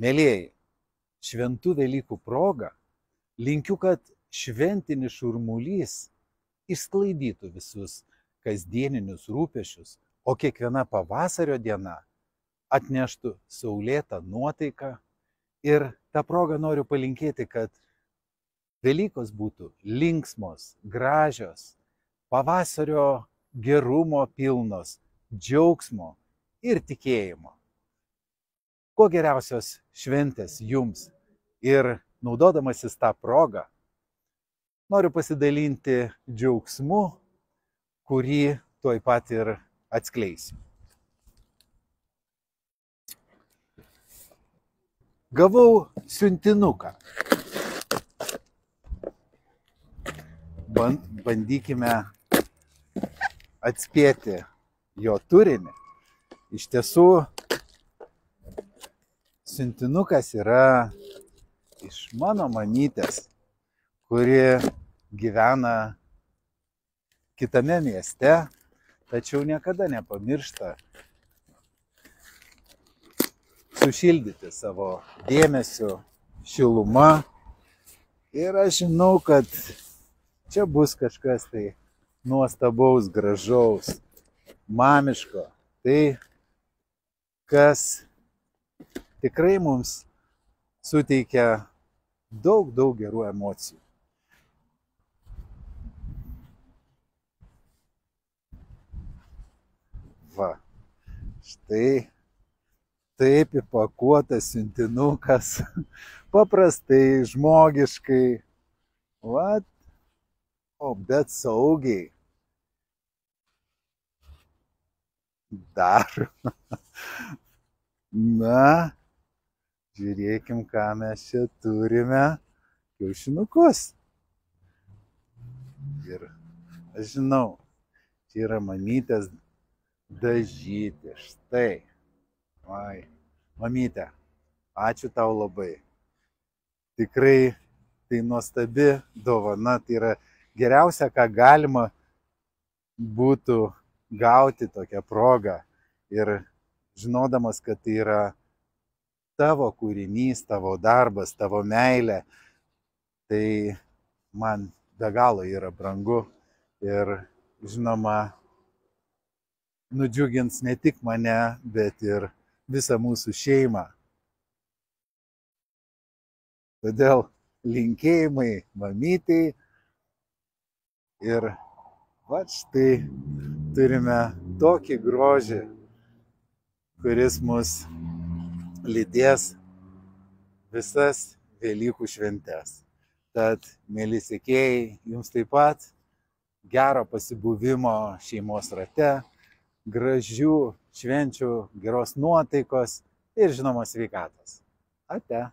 Mielieji, šventų Velykų proga linkiu, kad šventinis šurmulys išsklaidytų visus kasdieninius rūpesčius, o kiekviena pavasario diena atneštų saulėtą nuotaiką. Ir tą progą noriu palinkėti, kad Velykos būtų linksmos, gražios, pavasario gerumo pilnos, džiaugsmo ir tikėjimo. Kuo geriausios šventės jums. Ir naudodamasis tą progą, noriu pasidalinti džiaugsmu, kurį tuoj pat ir atskleisiu. Gavau siuntinuką. Bandykime atspėti jo turinį. Iš tiesų, siuntinukas yra iš mano mamytės, kuri gyvena kitame mieste, tačiau niekada nepamiršta sušildyti savo dėmesiu, šiluma. Ir aš žinau, kad čia bus kažkas tai nuostabaus, gražaus, mamiško. Tai, kas tikrai mums suteikia daug gerų emocijų. Va, štai taip įpakuotas siuntinukas, paprastai, žmogiškai, va, bet saugiai. Dar. Na, žiūrėkim, ką mes čia turime. Kiaušinukus. Ir aš žinau, čia yra mamytės dažyti. Štai. Ai, mamytė, ačiū tau labai. Tikrai tai nuostabi dovana. Tai yra geriausia, ką galima būtų gauti tokią progą. Ir žinodamas, kad tai yra tavo kūrinys, tavo darbas, tavo meilė, tai man be galo yra brangu. Ir žinoma, nudžiugins ne tik mane, bet ir visą mūsų šeimą. Todėl linkėjimai mamytei. Ir va štai turime tokį grožį, kuris mus lydės visas Velykų šventes. Tad, mieli sekėjai, jums taip pat gero pasibuvimo šeimos rate, gražių švenčių, geros nuotaikos ir žinoma sveikatos. Ate.